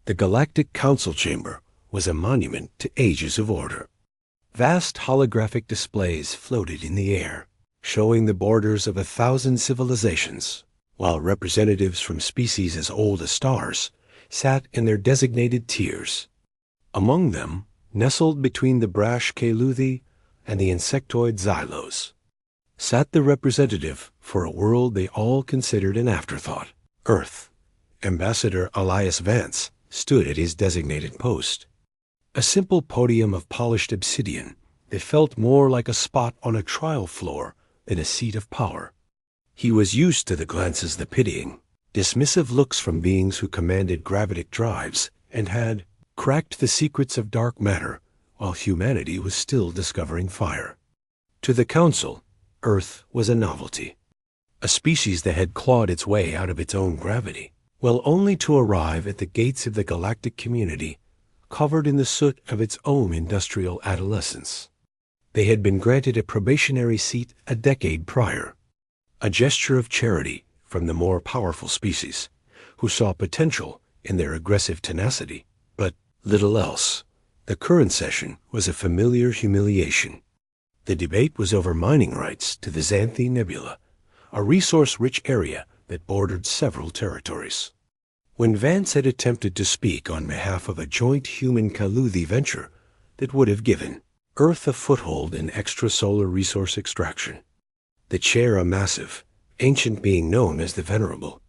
The Galactic Council Chamber was a monument to ages of order. Vast holographic displays floated in the air, showing the borders of 1,000 civilizations, while representatives from species as old as stars sat in their designated tiers. Among them, nestled between the brash Keluthi and the insectoid Xylos, sat the representative for a world they all considered an afterthought, Earth. Ambassador Elias Vance stood at his designated post. A simple podium of polished obsidian that felt more like a spot on a trial floor than a seat of power. He was used to the glances, the pitying, dismissive looks from beings who commanded gravitic drives and had cracked the secrets of dark matter while humanity was still discovering fire. To the Council, Earth was a novelty, a species that had clawed its way out of its own gravity, well, only to arrive at the gates of the galactic community covered in the soot of its own industrial adolescence. They had been granted a probationary seat a decade prior, a gesture of charity from the more powerful species, who saw potential in their aggressive tenacity, but little else. The current session was a familiar humiliation. The debate was over mining rights to the Xanthi Nebula, a resource-rich area that bordered several territories. When Vance had attempted to speak on behalf of a joint human-Keluthi venture that would have given Earth a foothold in extrasolar resource extraction, the chair, a massive, ancient being known as the Venerable,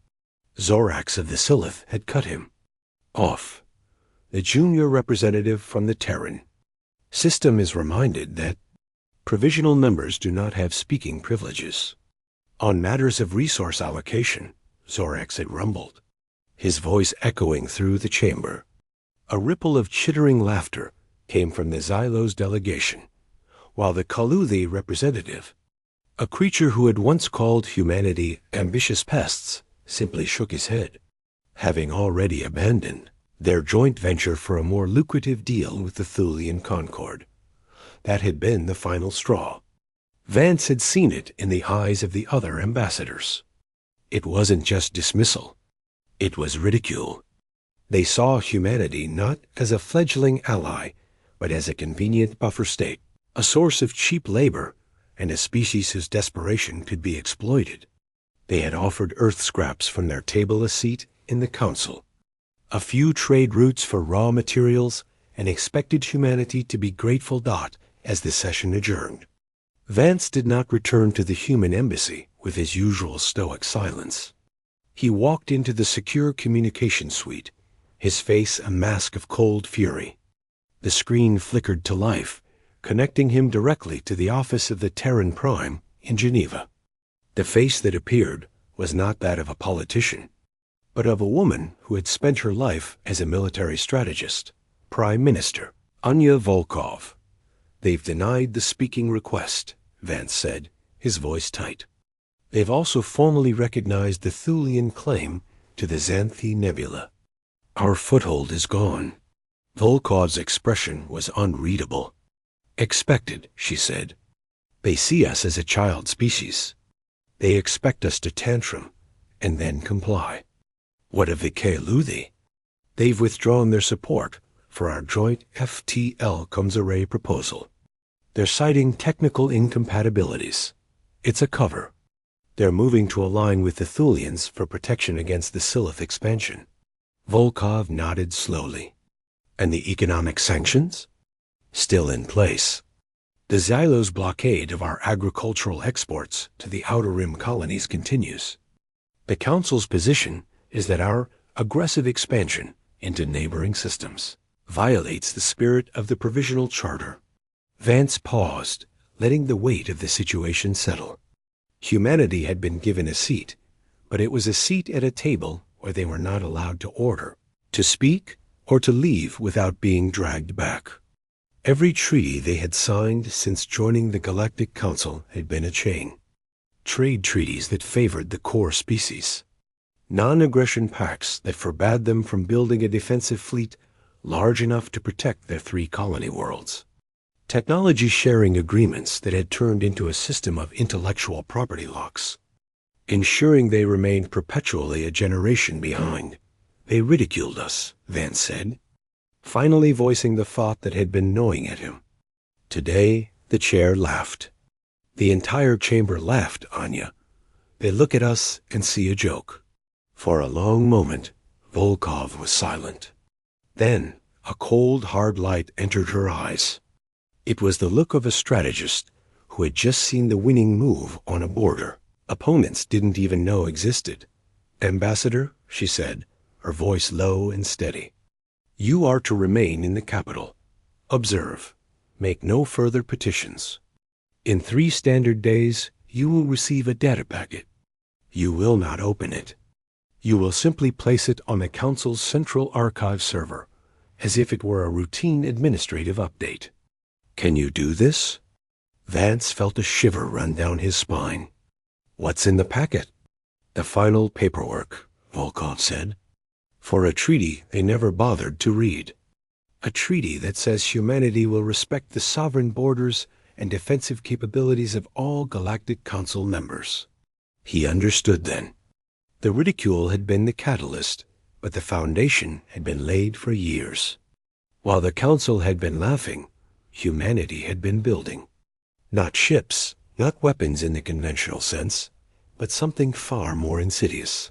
Zorax of the Silith, had cut him off. The junior representative from the Terran system is reminded that provisional members do not have speaking privileges. On matters of resource allocation, Zorax had rumbled, his voice echoing through the chamber. A ripple of chittering laughter came from the Xylos delegation, while the Keluthi representative, a creature who had once called humanity ambitious pests, simply shook his head, having already abandoned their joint venture for a more lucrative deal with the Thulian Concord. That had been the final straw. Vance had seen it in the eyes of the other ambassadors. It wasn't just dismissal. It was ridicule. They saw humanity not as a fledgling ally, but as a convenient buffer state, a source of cheap labor, and a species whose desperation could be exploited. They had offered Earth scraps from their table a seat in the Council, a few trade routes for raw materials, and expected humanity to be grateful as the session adjourned. Vance did not return to the human embassy with his usual stoic silence. He walked into the secure communication suite, his face a mask of cold fury. The screen flickered to life, connecting him directly to the office of the Terran Prime in Geneva. The face that appeared was not that of a politician, but of a woman who had spent her life as a military strategist, Prime Minister Anya Volkov. "They've denied the speaking request," Vance said, his voice tight. "They've also formally recognized the Thulian claim to the Xanthi Nebula. Our foothold is gone." Volkov's expression was unreadable. "Expected," she said. "They see us as a child species. They expect us to tantrum and then comply." "What of the Keluthi?" "They've withdrawn their support for our joint FTL Comes-Array proposal. They're citing technical incompatibilities. It's a cover. They're moving to align with the Thulians for protection against the Silith expansion." Volkov nodded slowly. "And the economic sanctions?" "Still in place. The Xylos blockade of our agricultural exports to the Outer Rim colonies continues. The Council's position is that our aggressive expansion into neighboring systems violates the spirit of the Provisional Charter." Vance paused, letting the weight of the situation settle. Humanity had been given a seat, but it was a seat at a table where they were not allowed to order, to speak, or to leave without being dragged back. Every treaty they had signed since joining the Galactic Council had been a chain. Trade treaties that favored the core species. Non-aggression pacts that forbade them from building a defensive fleet large enough to protect their 3 colony worlds. Technology-sharing agreements that had turned into a system of intellectual property locks. Ensuring they remained perpetually a generation behind. They ridiculed us, Vance said, finally voicing the thought that had been gnawing at him. Today, the chair laughed. The entire chamber laughed, Anya. They look at us and see a joke. For a long moment, Volkov was silent. Then, a cold, hard light entered her eyes. It was the look of a strategist who had just seen the winning move on a border opponents didn't even know existed. Ambassador, she said, her voice low and steady, you are to remain in the capital. Observe. Make no further petitions. In 3 standard days, you will receive a data packet. You will not open it. You will simply place it on the Council's central archive server, as if it were a routine administrative update. Can you do this? Vance felt a shiver run down his spine. What's in the packet? The final paperwork, Volkov said. For a treaty they never bothered to read. A treaty that says humanity will respect the sovereign borders and defensive capabilities of all Galactic Council members. He understood then. The ridicule had been the catalyst, but the foundation had been laid for years. While the Council had been laughing, humanity had been building. Not ships, not weapons in the conventional sense, but something far more insidious.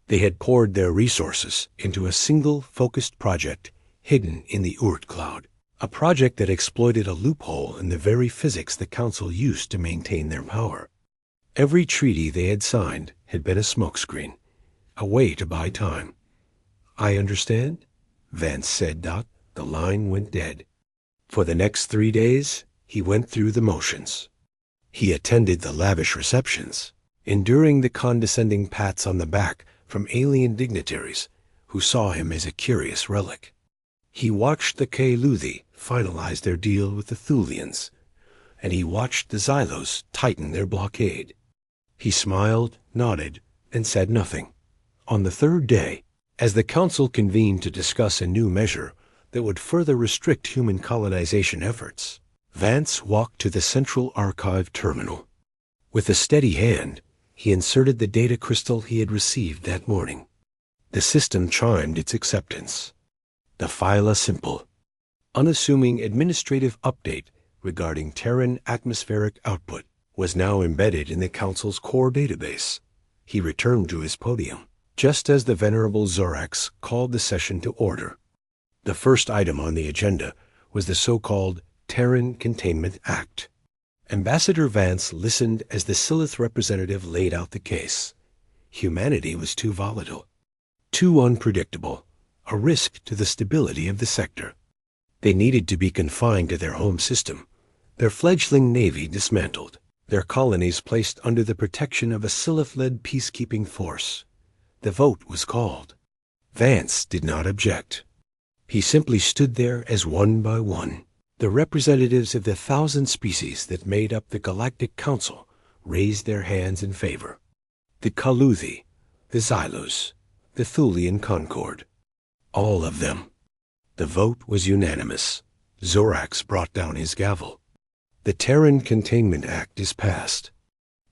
They had poured their resources into a single focused project hidden in the Oort cloud, a project that exploited a loophole in the very physics the Council used to maintain their power. Every treaty they had signed had been a smokescreen, a way to buy time. I understand, Vance said. The line went dead. For the next 3 days, he went through the motions. He attended the lavish receptions, enduring the condescending pats on the back from alien dignitaries who saw him as a curious relic. He watched the Kaluthi finalize their deal with the Thulians, and he watched the Xylos tighten their blockade. He smiled, nodded, and said nothing. On the 3rd day, as the Council convened to discuss a new measure that would further restrict human colonization efforts, Vance walked to the central archive terminal. With a steady hand, he inserted the data crystal he had received that morning. The system chimed its acceptance. The Phyla Simple, unassuming administrative update regarding Terran atmospheric output, was now embedded in the Council's core database. He returned to his podium, just as the venerable Zorax called the session to order. The first item on the agenda was the so-called Terran Containment Act. Ambassador Vance listened as the Silith representative laid out the case. Humanity was too volatile, too unpredictable, a risk to the stability of the sector. They needed to be confined to their home system, their fledgling navy dismantled, their colonies placed under the protection of a Silith-led peacekeeping force. The vote was called. Vance did not object. He simply stood there as one by one, the representatives of the 1,000 species that made up the Galactic Council raised their hands in favor. The Kaluthi, the Xylos, the Thulian Concord. All of them. The vote was unanimous. Zorax brought down his gavel. The Terran Containment Act is passed.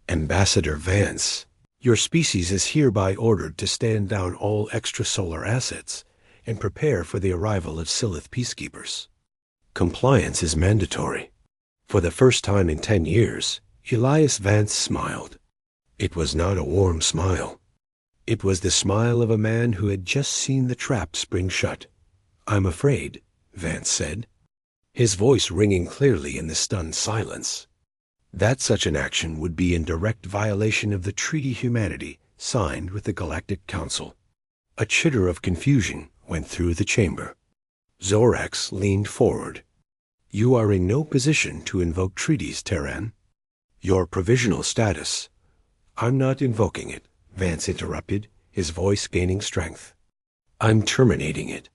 Ambassador Vance, your species is hereby ordered to stand down all extrasolar assets and prepare for the arrival of Silith peacekeepers. Compliance is mandatory. For the first time in 10 years, Elias Vance smiled. It was not a warm smile. It was the smile of a man who had just seen the trap spring shut. I'm afraid, Vance said, his voice ringing clearly in the stunned silence, that such an action would be in direct violation of the treaty humanity signed with the Galactic Council. A chitter of confusion went through the chamber. Zorax leaned forward. You are in no position to invoke treaties, Terran. Your provisional status. I'm not invoking it, Vance interrupted, his voice gaining strength. I'm terminating it.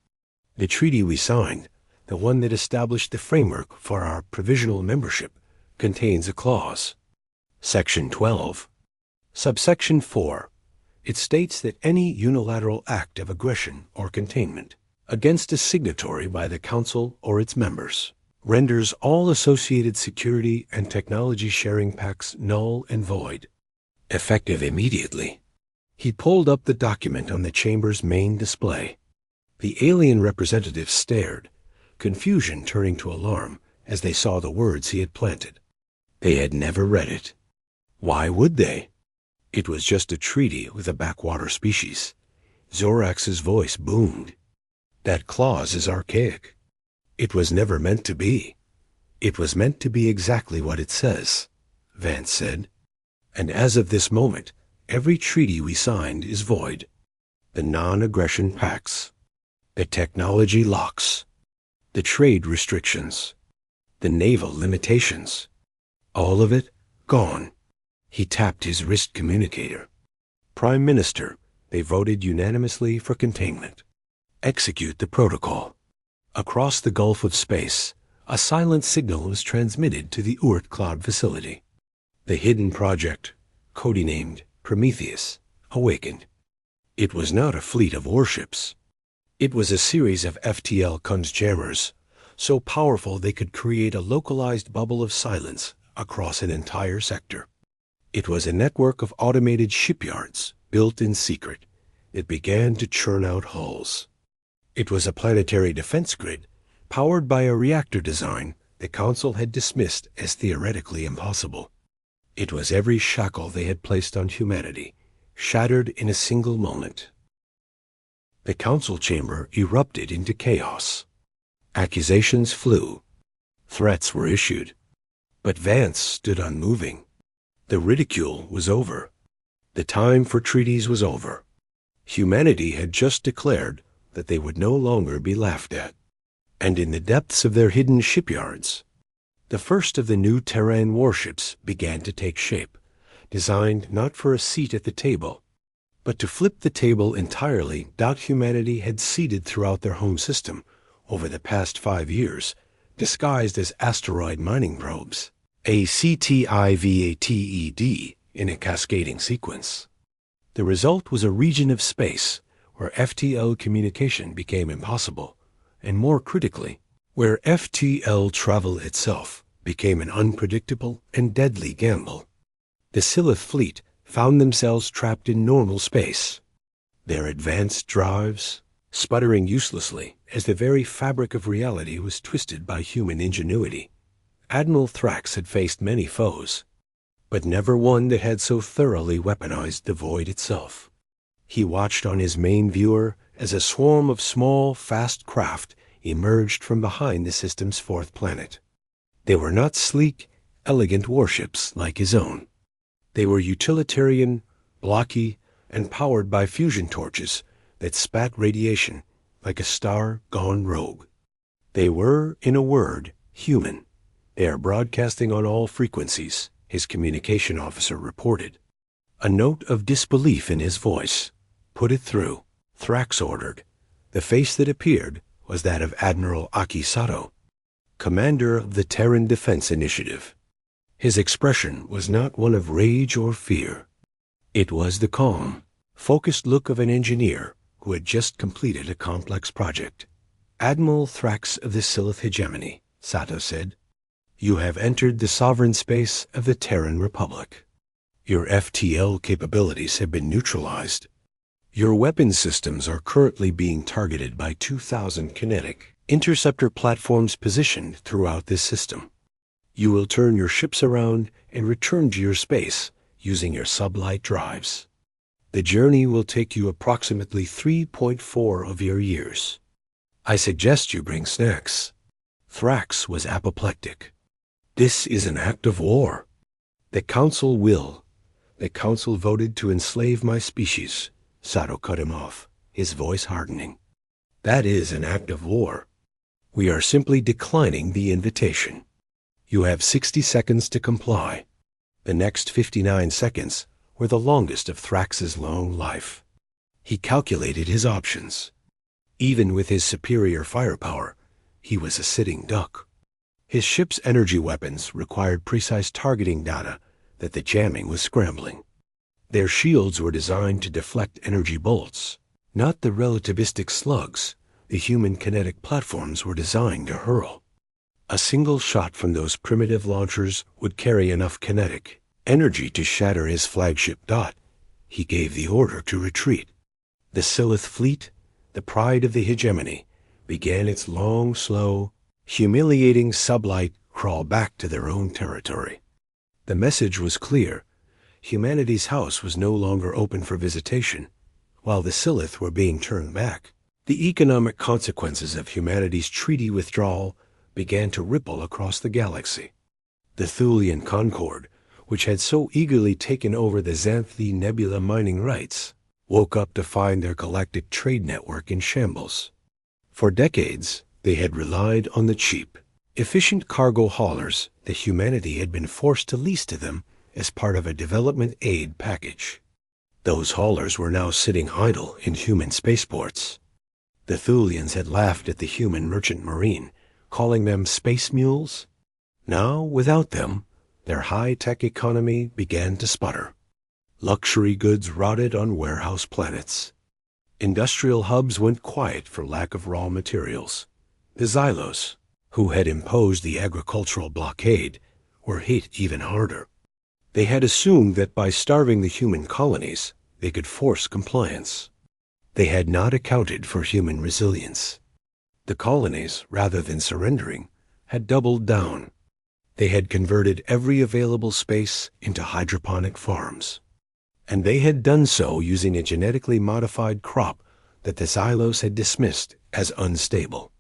The treaty we signed, the one that established the framework for our provisional membership, contains a clause. Section 12. Subsection 4. It states that any unilateral act of aggression or containment against a signatory by the Council or its members renders all associated security and technology sharing pacts null and void. Effective immediately. He pulled up the document on the chamber's main display. The alien representatives stared, confusion turning to alarm as they saw the words he had planted. They had never read it. Why would they? It was just a treaty with a backwater species. Zorax's voice boomed. That clause is archaic. It was never meant to be. It was meant to be exactly what it says, Vance said. And as of this moment, every treaty we signed is void. The non-aggression pacts, the technology locks, the trade restrictions, the naval limitations, all of it gone. He tapped his wrist communicator. Prime Minister, they voted unanimously for containment. Execute the protocol. Across the gulf of space, a silent signal was transmitted to the Oort Cloud facility. The hidden project, codenamed Prometheus, awakened. It was not a fleet of warships. It was a series of FTL Kunstjammers, so powerful they could create a localized bubble of silence across an entire sector. It was a network of automated shipyards built in secret. It began to churn out hulls. It was a planetary defense grid powered by a reactor design the Council had dismissed as theoretically impossible. It was every shackle they had placed on humanity, shattered in a single moment. The Council chamber erupted into chaos. Accusations flew. Threats were issued. But Vance stood unmoving. The ridicule was over. The time for treaties was over. Humanity had just declared that they would no longer be laughed at. And in the depths of their hidden shipyards, the first of the new Terran warships began to take shape, designed not for a seat at the table, but to flip the table entirely humanity had seeded throughout their home system over the past 5 years, disguised as asteroid mining probes, ACTIVATED in a cascading sequence. The result was a region of space where FTL communication became impossible, and more critically, where FTL travel itself became an unpredictable and deadly gamble. The Silith fleet found themselves trapped in normal space, their advanced drives sputtering uselessly as the very fabric of reality was twisted by human ingenuity. Admiral Thrax had faced many foes, but never one that had so thoroughly weaponized the void itself. He watched on his main viewer as a swarm of small, fast craft emerged from behind the system's 4th planet. They were not sleek, elegant warships like his own. They were utilitarian, blocky, and powered by fusion torches that spat radiation like a star gone rogue. They were, in a word, human. They are broadcasting on all frequencies, his communication officer reported. A note of disbelief in his voice. Put it through, Thrax ordered. The face that appeared was that of Admiral Aki Sato, commander of the Terran Defense Initiative. His expression was not one of rage or fear. It was the calm, focused look of an engineer who had just completed a complex project. Admiral Thrax of the Silith Hegemony, Sato said, you have entered the sovereign space of the Terran Republic. Your FTL capabilities have been neutralized. Your weapons systems are currently being targeted by 2,000 kinetic interceptor platforms positioned throughout this system. You will turn your ships around and return to your space using your sublight drives. The journey will take you approximately 3.4 of your years. I suggest you bring snacks. Thrax was apoplectic. This is an act of war. The Council voted to enslave my species. Sato cut him off, his voice hardening. That is an act of war. We are simply declining the invitation. You have 60 seconds to comply. The next 59 seconds were the longest of Thrax's long life. He calculated his options. Even with his superior firepower, he was a sitting duck. His ship's energy weapons required precise targeting data that the jamming was scrambling. Their shields were designed to deflect energy bolts, not the relativistic slugs the human kinetic platforms were designed to hurl. A single shot from those primitive launchers would carry enough kinetic energy to shatter his flagship dot. He gave the order to retreat. The Silith fleet, the pride of the hegemony, began its long, slow, humiliating sublight crawl back to their own territory. The message was clear. Humanity's house was no longer open for visitation, while the Silith were being turned back. The economic consequences of humanity's treaty withdrawal began to ripple across the galaxy. The Thulian Concord, which had so eagerly taken over the Xanthi Nebula mining rights, woke up to find their galactic trade network in shambles. For decades, they had relied on the cheap, efficient cargo haulers that humanity had been forced to lease to them as part of a development aid package. Those haulers were now sitting idle in human spaceports. The Thulians had laughed at the human merchant marine, calling them space mules. Now, without them, their high-tech economy began to sputter. Luxury goods rotted on warehouse planets. Industrial hubs went quiet for lack of raw materials. The Xylos, who had imposed the agricultural blockade, were hit even harder. They had assumed that by starving the human colonies, they could force compliance. They had not accounted for human resilience. The colonies, rather than surrendering, had doubled down. They had converted every available space into hydroponic farms. And they had done so using a genetically modified crop that the Xylos had dismissed as unstable.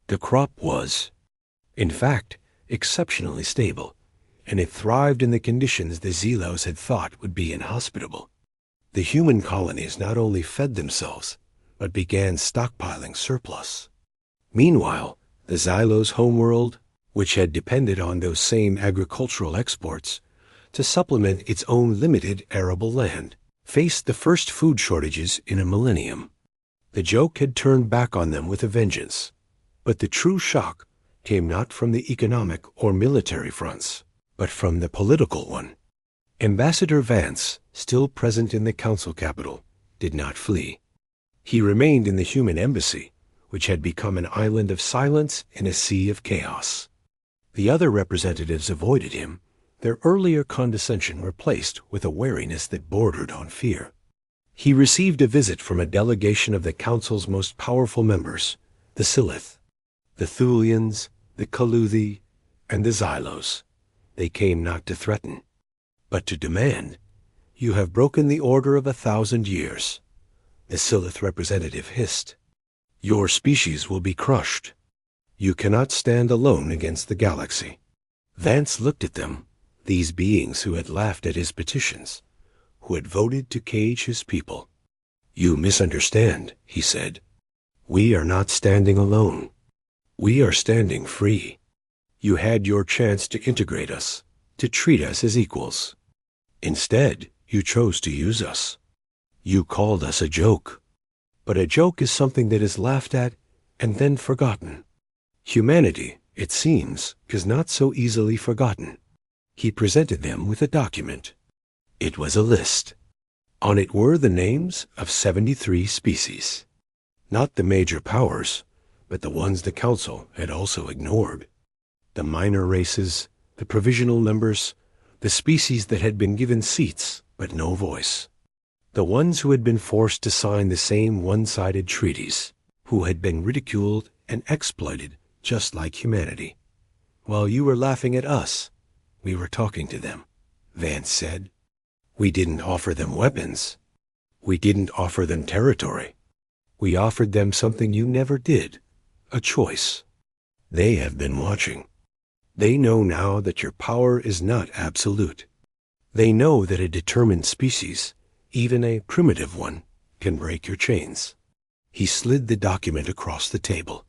The crop was, in fact, exceptionally stable, and it thrived in the conditions the Xylos had thought would be inhospitable. The human colonies not only fed themselves, but began stockpiling surplus. Meanwhile, the Xylos' homeworld, which had depended on those same agricultural exports to supplement its own limited arable land, faced the first food shortages in a millennium. The joke had turned back on them with a vengeance, but the true shock came not from the economic or military fronts, but from the political one. Ambassador Vance, still present in the council capital, did not flee. He remained in the human embassy, which had become an island of silence in a sea of chaos. The other representatives avoided him, their earlier condescension replaced with a wariness that bordered on fear. He received a visit from a delegation of the council's most powerful members, the Silith, the Thulians, the Kaluthi, and the Xylos. They came not to threaten, but to demand. "You have broken the order of 1,000 years," the Silith representative hissed. "Your species will be crushed. You cannot stand alone against the galaxy." Vance looked at them, these beings who had laughed at his petitions, who had voted to cage his people. "You misunderstand," he said. "We are not standing alone. We are standing free. You had your chance to integrate us, to treat us as equals. Instead, you chose to use us. You called us a joke. But a joke is something that is laughed at and then forgotten. Humanity, it seems, is not so easily forgotten." He presented them with a document. It was a list. On it were the names of 73 species. Not the major powers, but the ones the Council had also ignored. The minor races, the provisional members, the species that had been given seats but no voice. The ones who had been forced to sign the same one-sided treaties, who had been ridiculed and exploited just like humanity. "While you were laughing at us, we were talking to them," Vance said. "We didn't offer them weapons. We didn't offer them territory. We offered them something you never did, a choice. They have been watching. They know now that your power is not absolute. They know that a determined species, even a primitive one, can break your chains." He slid the document across the table.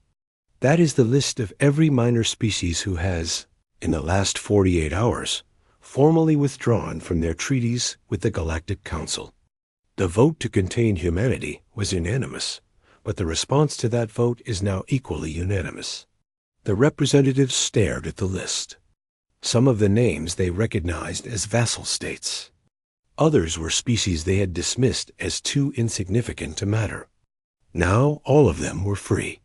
"That is the list of every minor species who has, in the last 48 hours, formally withdrawn from their treaties with the Galactic Council." The vote to contain humanity was unanimous, but the response to that vote is now equally unanimous. The representatives stared at the list. Some of the names they recognized as vassal states. Others were species they had dismissed as too insignificant to matter. Now all of them were free.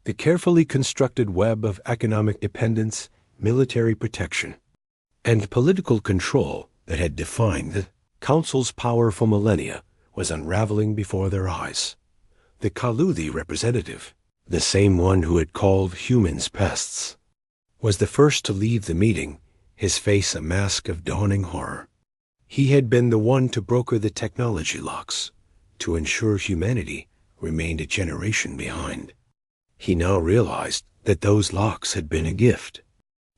The carefully constructed web of economic dependence, military protection, and political control that had defined the Council's power for millennia was unraveling before their eyes. The Kaluthi representative, the same one who had called humans pests, was the first to leave the meeting, his face a mask of dawning horror. He had been the one to broker the technology locks, to ensure humanity remained a generation behind. He now realized that those locks had been a gift.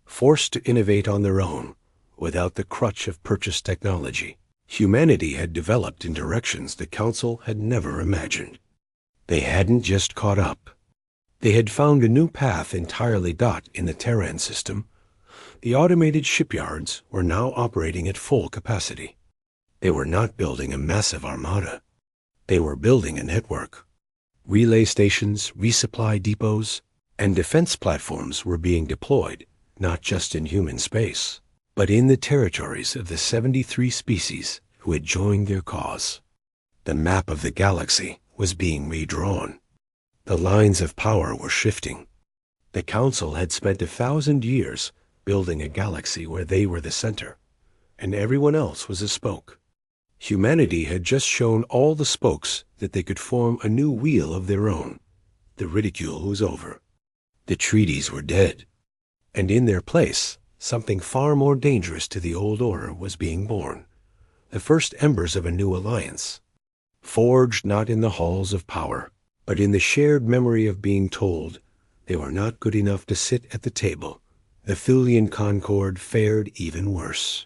Forced to innovate on their own, without the crutch of purchased technology, humanity had developed in directions the Council had never imagined. They hadn't just caught up. They had found a new path entirely in the Terran system. The automated shipyards were now operating at full capacity. They were not building a massive armada. They were building a network. Relay stations, resupply depots, and defense platforms were being deployed, not just in human space, but in the territories of the 73 species who had joined their cause. The map of the galaxy was being redrawn. The lines of power were shifting. The Council had spent 1,000 years building a galaxy where they were the center, and everyone else was a spoke. Humanity had just shown all the spokes that they could form a new wheel of their own. The ridicule was over. The treaties were dead. And in their place, something far more dangerous to the old order was being born. The first embers of a new alliance, forged not in the halls of power, but in the shared memory of being told they were not good enough to sit at the table. The Thulian Concord fared even worse.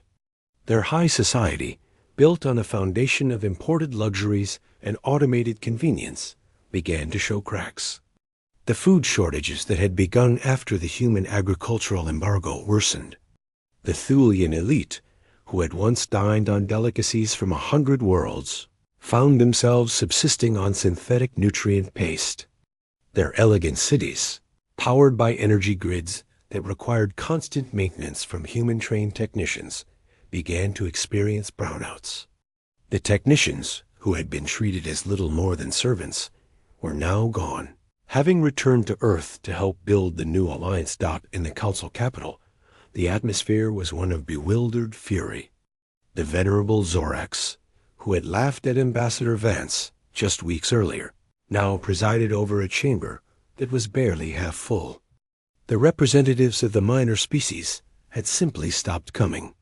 Their high society, built on a foundation of imported luxuries and automated convenience, began to show cracks. The food shortages that had begun after the human agricultural embargo worsened. The Thulian elite, who had once dined on delicacies from 100 worlds, found themselves subsisting on synthetic nutrient paste. Their elegant cities, powered by energy grids that required constant maintenance from human-trained technicians, began to experience brownouts. The technicians, who had been treated as little more than servants, were now gone. Having returned to Earth to help build the new Alliance dot in the Council capital, the atmosphere was one of bewildered fury. The venerable Zorax, who had laughed at Ambassador Vance just weeks earlier, now presided over a chamber that was barely half full. The representatives of the minor species had simply stopped coming.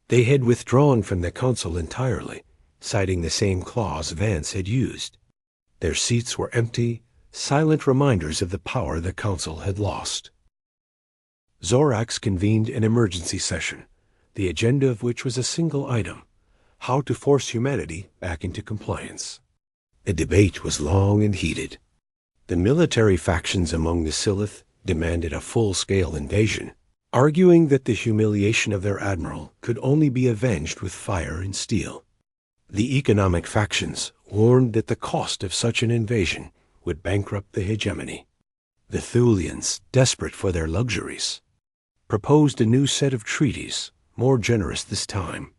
They had withdrawn from the Council entirely, citing the same clause Vance had used. Their seats were empty, silent reminders of the power the Council had lost. Zorax convened an emergency session, the agenda of which was a single item: how to force humanity back into compliance. The debate was long and heated. The military factions among the Silith demanded a full-scale invasion, arguing that the humiliation of their admiral could only be avenged with fire and steel. The economic factions warned that the cost of such an invasion would bankrupt the hegemony. The Thulians, desperate for their luxuries, proposed a new set of treaties, more generous this time.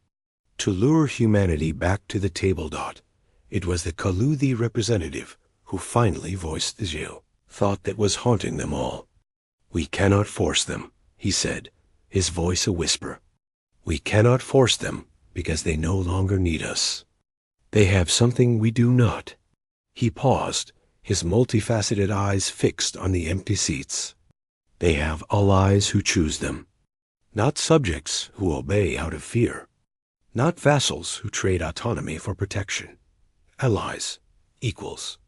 To lure humanity back to the table dot, it was the Kaluthi representative who finally voiced the thought that was haunting them all. "We cannot force them," he said, his voice a whisper. "We cannot force them because they no longer need us. They have something we do not." He paused, his multifaceted eyes fixed on the empty seats. "They have allies who choose them, not subjects who obey out of fear, not vassals who trade autonomy for protection. Allies, equals.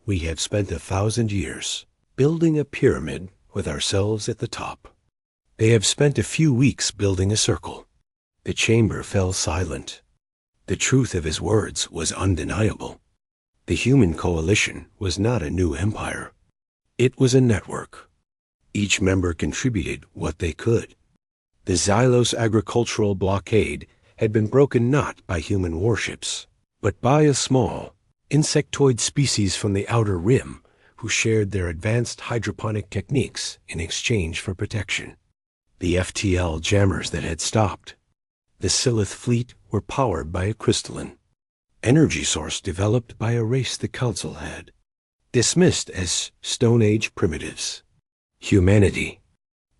We have spent 1,000 years building a pyramid with ourselves at the top. They have spent a few weeks building a circle." The chamber fell silent. The truth of his words was undeniable. The human coalition was not a new empire. It was a network. Each member contributed what they could. The Xylos agricultural blockade had been broken not by human warships, but by a small, insectoid species from the outer rim who shared their advanced hydroponic techniques in exchange for protection. The FTL jammers that had stopped. The Silith fleet were powered by a crystalline energy source developed by a race the Council had dismissed as Stone Age primitives. Humanity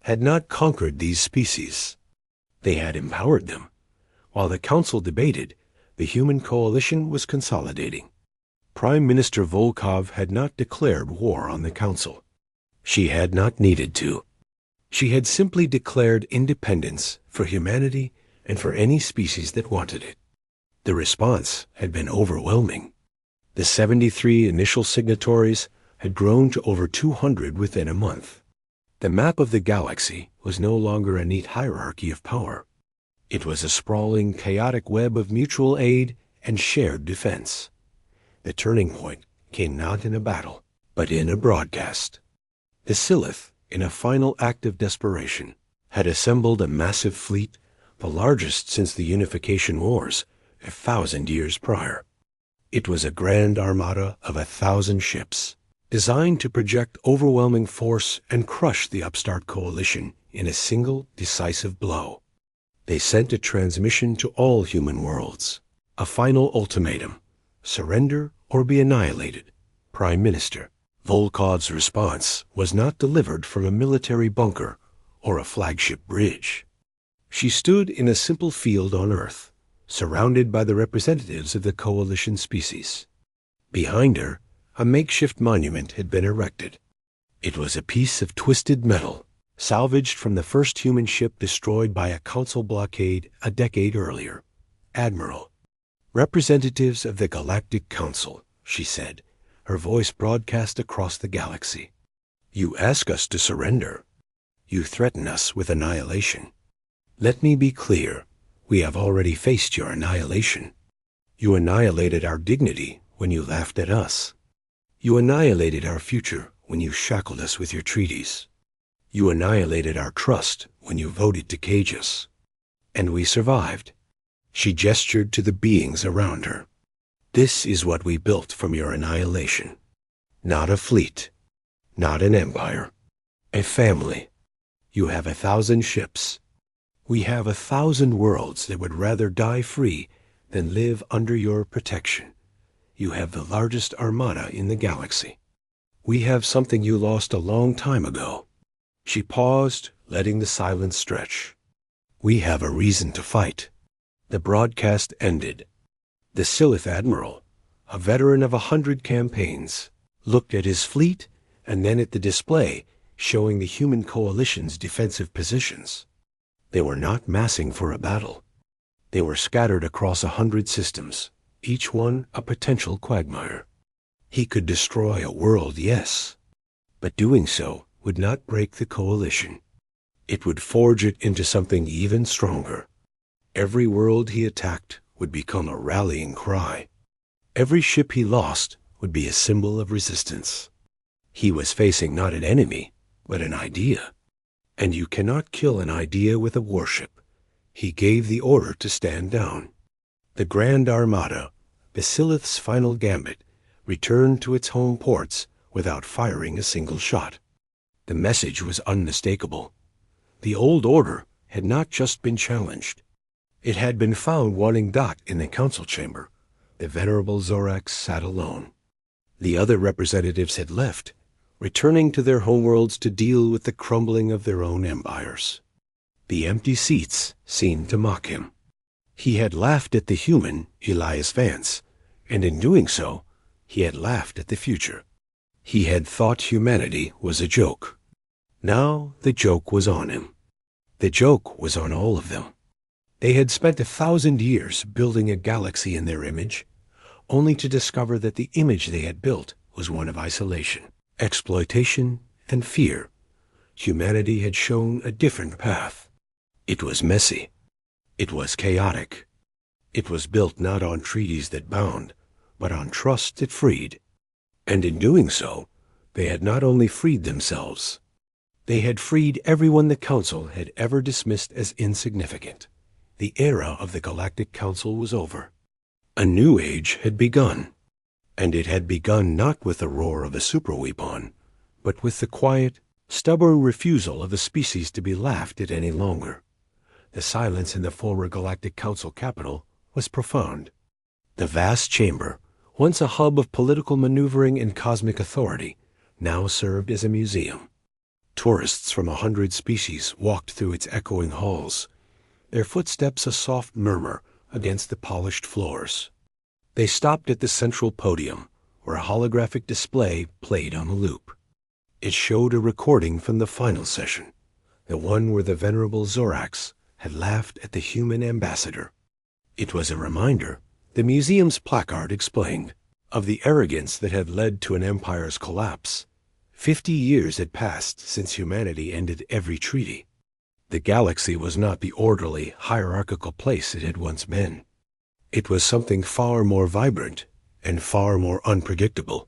had not conquered these species. They had empowered them. While the Council debated, the human coalition was consolidating. Prime Minister Volkov had not declared war on the Council. She had not needed to. She had simply declared independence for humanity and for any species that wanted it. The response had been overwhelming. The 73 initial signatories had grown to over 200 within a month. The map of the galaxy was no longer a neat hierarchy of power. It was a sprawling, chaotic web of mutual aid and shared defense. The turning point came not in a battle, but in a broadcast. The Silith, in a final act of desperation, had assembled a massive fleet, the largest since the Unification Wars, 1,000 years prior. It was a grand armada of 1,000 ships, designed to project overwhelming force and crush the upstart coalition in a single decisive blow. They sent a transmission to all human worlds, a final ultimatum: surrender or be annihilated. Prime Minister Volkov's response was not delivered from a military bunker or a flagship bridge. She stood in a simple field on Earth, surrounded by the representatives of the coalition species. Behind her, a makeshift monument had been erected. It was a piece of twisted metal, salvaged from the first human ship destroyed by a Council blockade a decade earlier. "Admiral, representatives of the Galactic Council," she said, her voice broadcast across the galaxy. "You ask us to surrender. You threaten us with annihilation. Let me be clear, we have already faced your annihilation. You annihilated our dignity when you laughed at us. You annihilated our future when you shackled us with your treaties. You annihilated our trust when you voted to cage us. And we survived." She gestured to the beings around her. "This is what we built from your annihilation. Not a fleet, not an empire, a family. You have 1,000 ships. We have 1,000 worlds that would rather die free than live under your protection. You have the largest armada in the galaxy. We have something you lost a long time ago." She paused, letting the silence stretch. "We have a reason to fight." The broadcast ended. The Silith Admiral, a veteran of 100 campaigns, looked at his fleet and then at the display showing the human coalition's defensive positions. They were not massing for a battle. They were scattered across 100 systems, each one a potential quagmire. He could destroy a world, yes, but doing so would not break the coalition. It would forge it into something even stronger. Every world he attacked would become a rallying cry. Every ship he lost would be a symbol of resistance. He was facing not an enemy, but an idea. And you cannot kill an idea with a warship. He gave the order to stand down. The Grand Armada, the Silith's final gambit, returned to its home ports without firing a single shot. The message was unmistakable. The old order had not just been challenged. It had been found wanting dot in the council chamber. The venerable Zorax sat alone. The other representatives had left, returning to their homeworlds to deal with the crumbling of their own empires. The empty seats seemed to mock him. He had laughed at the human, Elias Vance, and in doing so, he had laughed at the future. He had thought humanity was a joke. Now the joke was on him. The joke was on all of them. They had spent 1,000 years building a galaxy in their image, only to discover that the image they had built was one of isolation, exploitation, and fear. Humanity had shown a different path. It was messy. It was chaotic. It was built not on treaties that bound, but on trust that freed. And in doing so, they had not only freed themselves, they had freed everyone the Council had ever dismissed as insignificant. The era of the Galactic Council was over. A new age had begun, and it had begun not with the roar of a superweapon, but with the quiet, stubborn refusal of the species to be laughed at any longer. The silence in the former Galactic Council capital was profound. The vast chamber, once a hub of political maneuvering and cosmic authority, now served as a museum. Tourists from 100 species walked through its echoing halls, their footsteps a soft murmur against the polished floors. They stopped at the central podium, where a holographic display played on a loop. It showed a recording from the final session, the one where the venerable Zorax had laughed at the human ambassador. It was a reminder, the museum's placard explained, of the arrogance that had led to an empire's collapse. 50 years had passed since humanity ended every treaty. The galaxy was not the orderly, hierarchical place it had once been. It was something far more vibrant and far more unpredictable.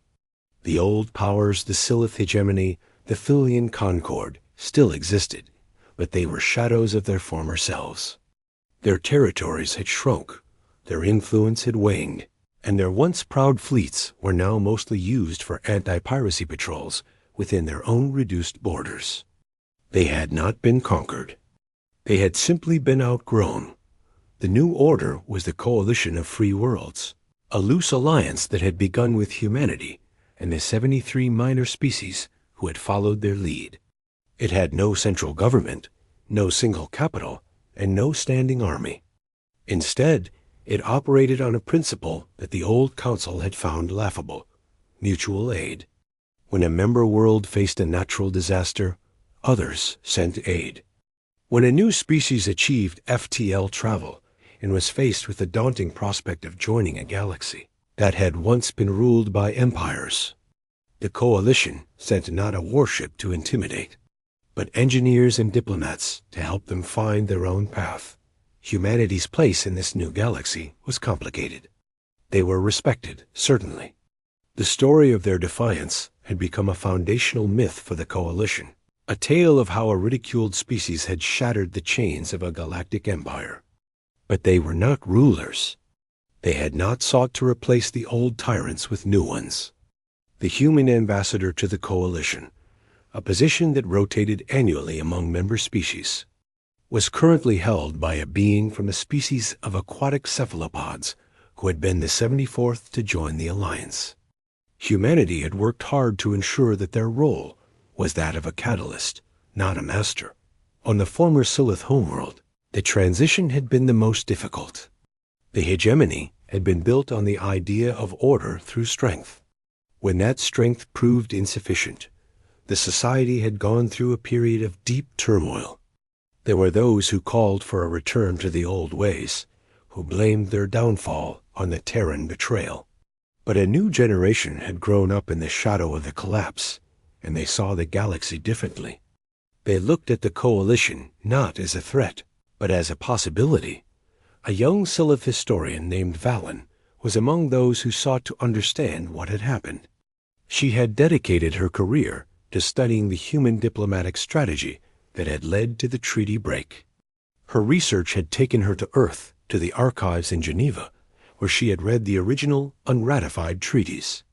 The old powers, the Silith hegemony, the Thulian concord, still existed, but they were shadows of their former selves. Their territories had shrunk, their influence had waned, and their once proud fleets were now mostly used for anti-piracy patrols within their own reduced borders. They had not been conquered. They had simply been outgrown. The new order was the Coalition of Free Worlds, a loose alliance that had begun with humanity and the 73 minor species who had followed their lead. It had no central government, no single capital, and no standing army. Instead, it operated on a principle that the old council had found laughable: mutual aid. When a member world faced a natural disaster, others sent aid. When a new species achieved FTL travel and was faced with the daunting prospect of joining a galaxy that had once been ruled by empires, the Coalition sent not a warship to intimidate, but engineers and diplomats to help them find their own path. Humanity's place in this new galaxy was complicated. They were respected, certainly. The story of their defiance had become a foundational myth for the Coalition, a tale of how a ridiculed species had shattered the chains of a galactic empire. But they were not rulers. They had not sought to replace the old tyrants with new ones. The human ambassador to the Coalition, a position that rotated annually among member species, was currently held by a being from a species of aquatic cephalopods who had been the 74th to join the alliance. Humanity had worked hard to ensure that their role was that of a catalyst, not a master. On the former Silith homeworld, the transition had been the most difficult. The hegemony had been built on the idea of order through strength. When that strength proved insufficient, the society had gone through a period of deep turmoil. There were those who called for a return to the old ways, who blamed their downfall on the Terran betrayal. But a new generation had grown up in the shadow of the collapse, and they saw the galaxy differently. They looked at the Coalition not as a threat, but as a possibility. A young Silith historian named Valen was among those who sought to understand what had happened. She had dedicated her career to studying the human diplomatic strategy that had led to the treaty break. Her research had taken her to Earth, to the archives in Geneva, where she had read the original unratified treaties.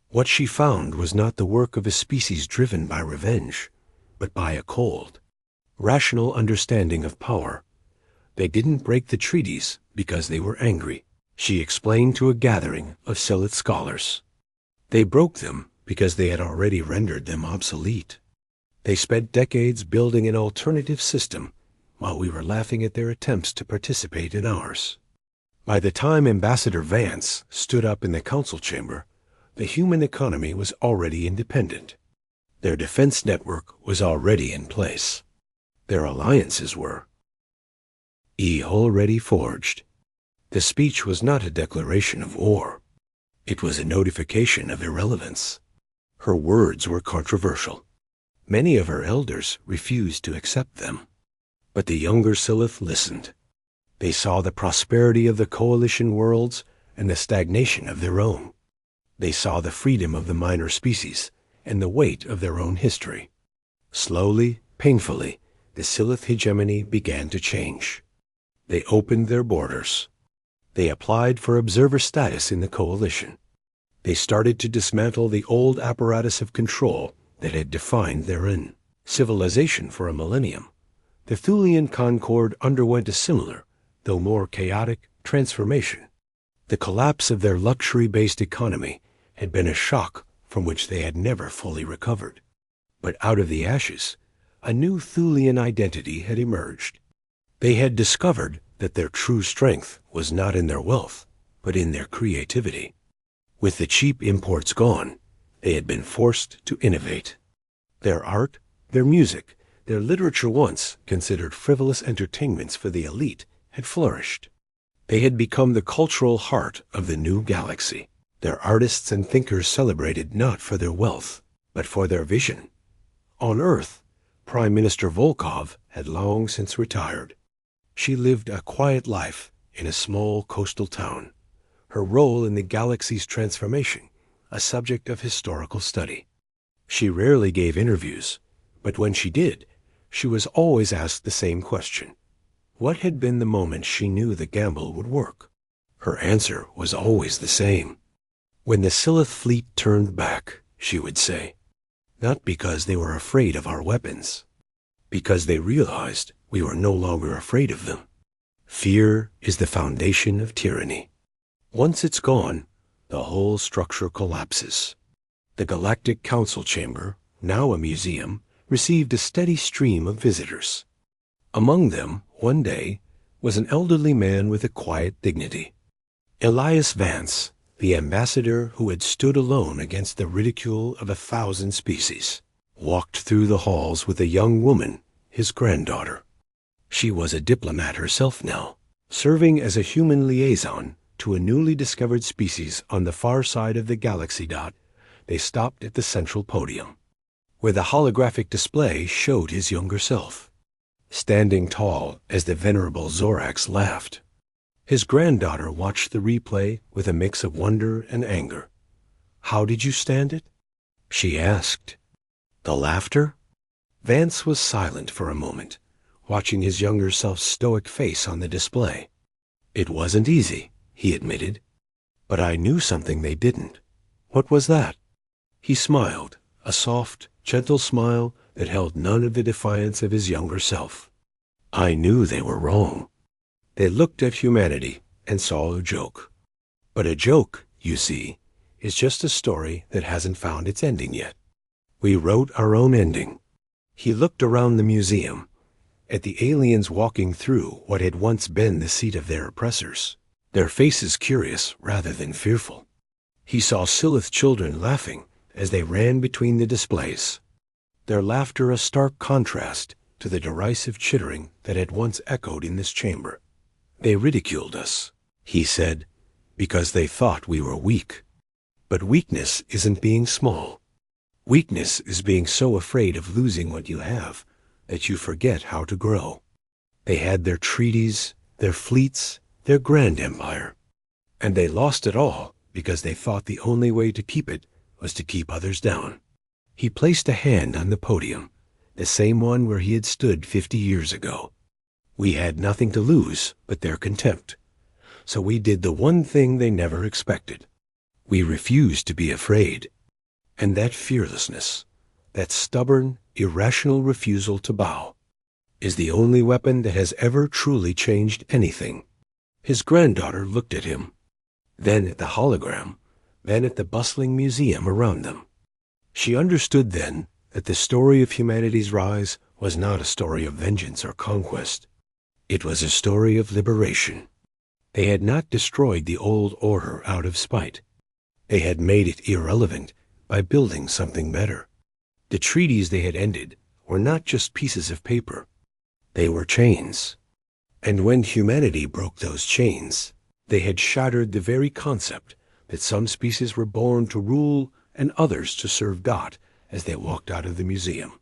What she found was not the work of a species driven by revenge, but by a cold, rational understanding of power. They didn't break the treaties because they were angry, she explained to a gathering of Silith scholars. They broke them because they had already rendered them obsolete. They spent decades building an alternative system while we were laughing at their attempts to participate in ours. By the time Ambassador Vance stood up in the council chamber, the human economy was already independent. Their defense network was already in place. Their alliances were already forged. The speech was not a declaration of war. It was a notification of irrelevance. Her words were controversial. Many of her elders refused to accept them. But the younger Silith listened. They saw the prosperity of the Coalition worlds and the stagnation of their own. They saw the freedom of the minor species and the weight of their own history. Slowly, painfully, the Silith hegemony began to change. They opened their borders. They applied for observer status in the Coalition. They started to dismantle the old apparatus of control that had defined their civilization for a millennium. The Thulian concord underwent a similar, though more chaotic, transformation. The collapse of their luxury-based economy had been a shock from which they had never fully recovered. But out of the ashes, a new Thulian identity had emerged. They had discovered that their true strength was not in their wealth, but in their creativity. With the cheap imports gone, they had been forced to innovate. Their art, their music, their literature, once considered frivolous entertainments for the elite, had flourished. They had become the cultural heart of the new galaxy. Their artists and thinkers celebrated not for their wealth, but for their vision. On Earth, Prime Minister Volkov had long since retired. She lived a quiet life in a small coastal town, her role in the galaxy's transformation a subject of historical study. She rarely gave interviews, but when she did, she was always asked the same question. What had been the moment she knew the gamble would work? Her answer was always the same. When the Silith fleet turned back, she would say, not because they were afraid of our weapons, because they realized we were no longer afraid of them. Fear is the foundation of tyranny. Once it's gone, the whole structure collapses. The Galactic Council Chamber, now a museum, received a steady stream of visitors. Among them, one day, was an elderly man with a quiet dignity. Elias Vance, the ambassador who had stood alone against the ridicule of 1,000 species, walked through the halls with a young woman, his granddaughter. She was a diplomat herself now, serving as a human liaison to a newly discovered species on the far side of the galaxy. They stopped at the central podium, where the holographic display showed his younger self, standing tall as the venerable Zorax laughed. His granddaughter watched the replay with a mix of wonder and anger. "How did you stand it?" she asked. "The laughter?" Vance was silent for a moment, watching his younger self's stoic face on the display. "It wasn't easy," he admitted, "but I knew something they didn't." "What was that?" He smiled, a soft, gentle smile that held none of the defiance of his younger self. "I knew they were wrong." They looked at humanity and saw a joke. But a joke, you see, is just a story that hasn't found its ending yet. We wrote our own ending. He looked around the museum, at the aliens walking through what had once been the seat of their oppressors, their faces curious rather than fearful. He saw Silith children laughing as they ran between the displays, their laughter a stark contrast to the derisive chittering that had once echoed in this chamber. "They ridiculed us," he said, "because they thought we were weak. But weakness isn't being small. Weakness is being so afraid of losing what you have that you forget how to grow." They had their treaties, their fleets, their grand empire, and they lost it all because they thought the only way to keep it was to keep others down. He placed a hand on the podium, the same one where he had stood 50 years ago. "We had nothing to lose but their contempt, so we did the one thing they never expected. We refused to be afraid. And that fearlessness, that stubborn, irrational refusal to bow, is the only weapon that has ever truly changed anything." His granddaughter looked at him, then at the hologram, then at the bustling museum around them. She understood then that the story of humanity's rise was not a story of vengeance or conquest. It was a story of liberation. They had not destroyed the old order out of spite. They had made it irrelevant by building something better. The treaties they had ended were not just pieces of paper. They were chains. And when humanity broke those chains, they had shattered the very concept that some species were born to rule and others to serve God as they walked out of the museum.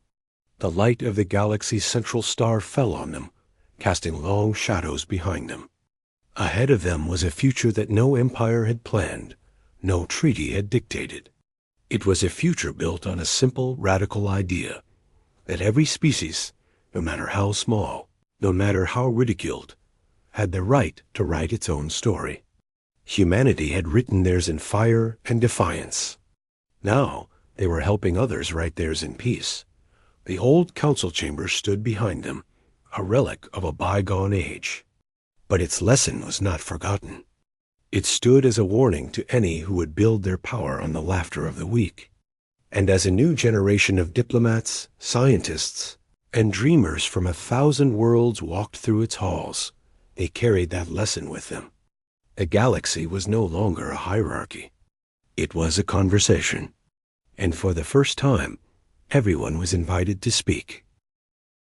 The light of the galaxy's central star fell on them, casting long shadows behind them. Ahead of them was a future that no empire had planned, no treaty had dictated. It was a future built on a simple, radical idea, that every species, no matter how small, no matter how ridiculed, had the right to write its own story. Humanity had written theirs in fire and defiance. Now they were helping others write theirs in peace. The old council chamber stood behind them, a relic of a bygone age. But its lesson was not forgotten. It stood as a warning to any who would build their power on the laughter of the weak. And as a new generation of diplomats, scientists, and dreamers from 1,000 worlds walked through its halls, they carried that lesson with them. The galaxy was no longer a hierarchy. It was a conversation, and for the first time, everyone was invited to speak.